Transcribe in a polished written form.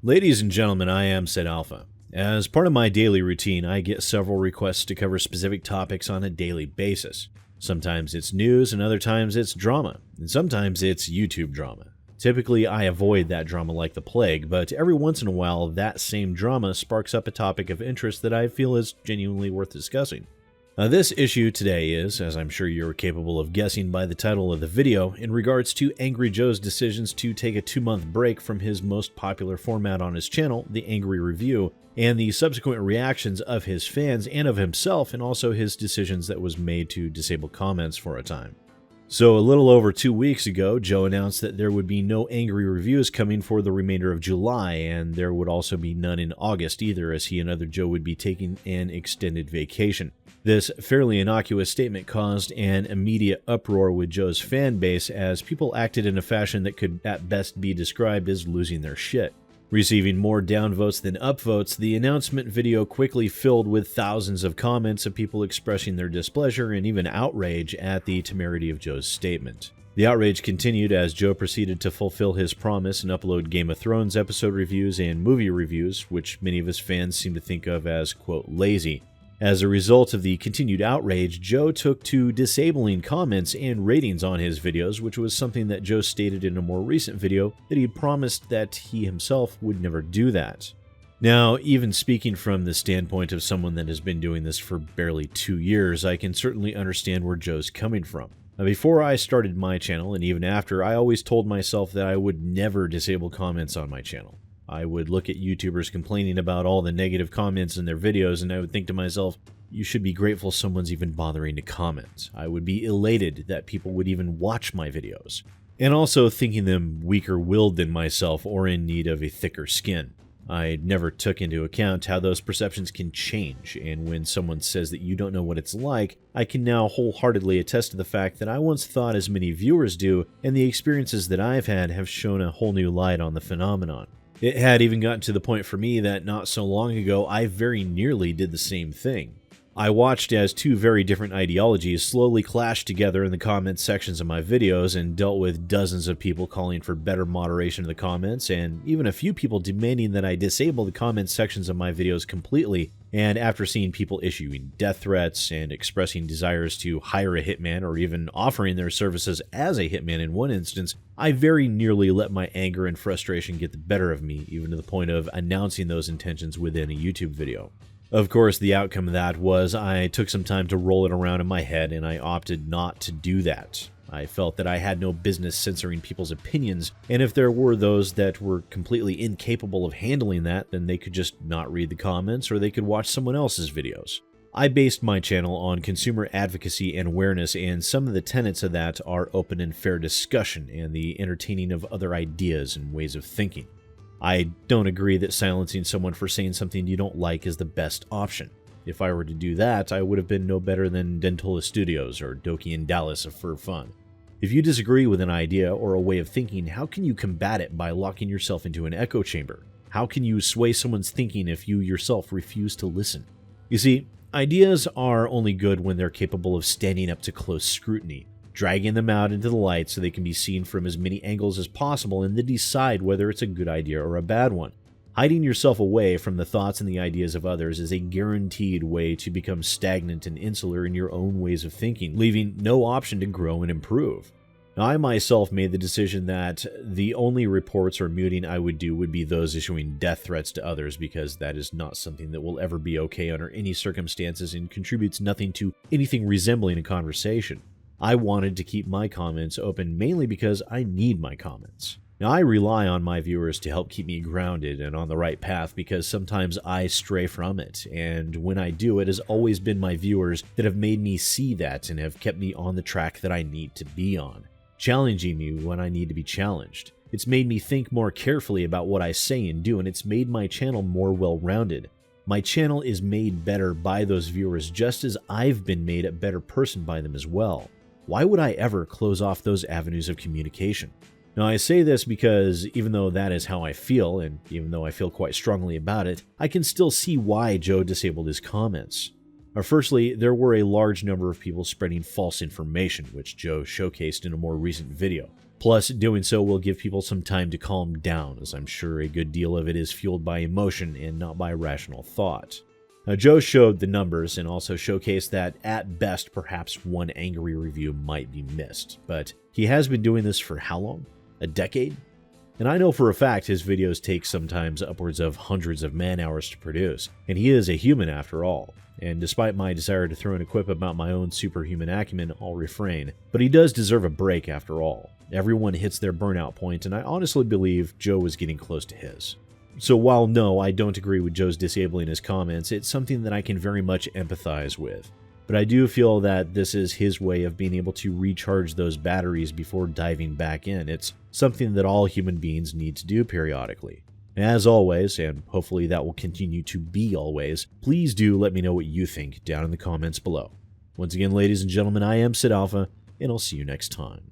Ladies and gentlemen, I am SidAlpha. As part of my daily routine, I get several requests to cover specific topics on a daily basis. Sometimes it's news, and other times it's drama, and sometimes it's YouTube drama. Typically, I avoid that drama like the plague, but every once in a while, that same drama sparks up a topic of interest that I feel is genuinely worth discussing. This issue today is, as I'm sure you're capable of guessing by the title of the video, in regards to Angry Joe's decisions to take a 2-month break from his most popular format on his channel, the Angry Review, and the subsequent reactions of his fans and of himself, and also his decisions that was made to disable comments for a time. So a little over 2 weeks ago, Joe announced that there would be no Angry Reviews coming for the remainder of July, and there would also be none in August either, as he and other Joe would be taking an extended vacation. This fairly innocuous statement caused an immediate uproar with Joe's fan base, as people acted in a fashion that could at best be described as losing their shit. Receiving more downvotes than upvotes, the announcement video quickly filled with thousands of comments of people expressing their displeasure and even outrage at the temerity of Joe's statement. The outrage continued as Joe proceeded to fulfill his promise and upload Game of Thrones episode reviews and movie reviews, which many of his fans seem to think of as, quote, lazy. As a result of the continued outrage, Joe took to disabling comments and ratings on his videos, which was something that Joe stated in a more recent video that he had promised that he himself would never do that. Now, even speaking from the standpoint of someone that has been doing this for barely 2 years, I can certainly understand where Joe's coming from. Now, before I started my channel, and even after, I always told myself that I would never disable comments on my channel. I would look at YouTubers complaining about all the negative comments in their videos, and I would think to myself, you should be grateful someone's even bothering to comment. I would be elated that people would even watch my videos, and also thinking them weaker-willed than myself or in need of a thicker skin. I never took into account how those perceptions can change, and when someone says that you don't know what it's like, I can now wholeheartedly attest to the fact that I once thought as many viewers do, and the experiences that I've had have shown a whole new light on the phenomenon. It had even gotten to the point for me that not so long ago, I very nearly did the same thing. I watched as two very different ideologies slowly clashed together in the comments sections of my videos and dealt with dozens of people calling for better moderation of the comments, and even a few people demanding that I disable the comments sections of my videos completely. And after seeing people issuing death threats and expressing desires to hire a hitman or even offering their services as a hitman in one instance, I very nearly let my anger and frustration get the better of me, even to the point of announcing those intentions within a YouTube video. Of course, the outcome of that was I took some time to roll it around in my head, and I opted not to do that. I felt that I had no business censoring people's opinions, and if there were those that were completely incapable of handling that, then they could just not read the comments or they could watch someone else's videos. I based my channel on consumer advocacy and awareness, and some of the tenets of that are open and fair discussion and the entertaining of other ideas and ways of thinking. I don't agree that silencing someone for saying something you don't like is the best option. If I were to do that, I would have been no better than Dentola Studios or Doki in Dallas for fun. If you disagree with an idea or a way of thinking, how can you combat it by locking yourself into an echo chamber? How can you sway someone's thinking if you yourself refuse to listen? You see, ideas are only good when they're capable of standing up to close scrutiny, dragging them out into the light so they can be seen from as many angles as possible and then decide whether it's a good idea or a bad one. Hiding yourself away from the thoughts and the ideas of others is a guaranteed way to become stagnant and insular in your own ways of thinking, leaving no option to grow and improve. Now, I myself made the decision that the only reports or muting I would do would be those issuing death threats to others, because that is not something that will ever be okay under any circumstances and contributes nothing to anything resembling a conversation. I wanted to keep my comments open mainly because I need my comments. Now, I rely on my viewers to help keep me grounded and on the right path, because sometimes I stray from it, and when I do, it has always been my viewers that have made me see that and have kept me on the track that I need to be on, challenging me when I need to be challenged. It's made me think more carefully about what I say and do, and it's made my channel more well-rounded. My channel is made better by those viewers, just as I've been made a better person by them as well. Why would I ever close off those avenues of communication? Now, I say this because even though that is how I feel, and even though I feel quite strongly about it, I can still see why Joe disabled his comments. Firstly, there were a large number of people spreading false information, which Joe showcased in a more recent video. Plus, doing so will give people some time to calm down, as I'm sure a good deal of it is fueled by emotion and not by rational thought. Joe showed the numbers and also showcased that, at best, perhaps one angry review might be missed. But he has been doing this for how long? A decade? And I know for a fact his videos take sometimes upwards of hundreds of man-hours to produce, and he is a human after all. And despite my desire to throw in a quip about my own superhuman acumen, I'll refrain. But he does deserve a break after all. Everyone hits their burnout point, and I honestly believe Joe was getting close to his. So while no, I don't agree with Joe's disabling his comments, it's something that I can very much empathize with. But I do feel that this is his way of being able to recharge those batteries before diving back in. It's something that all human beings need to do periodically. As always, and hopefully that will continue to be always, please do let me know what you think down in the comments below. Once again, ladies and gentlemen, I am SidAlpha, and I'll see you next time.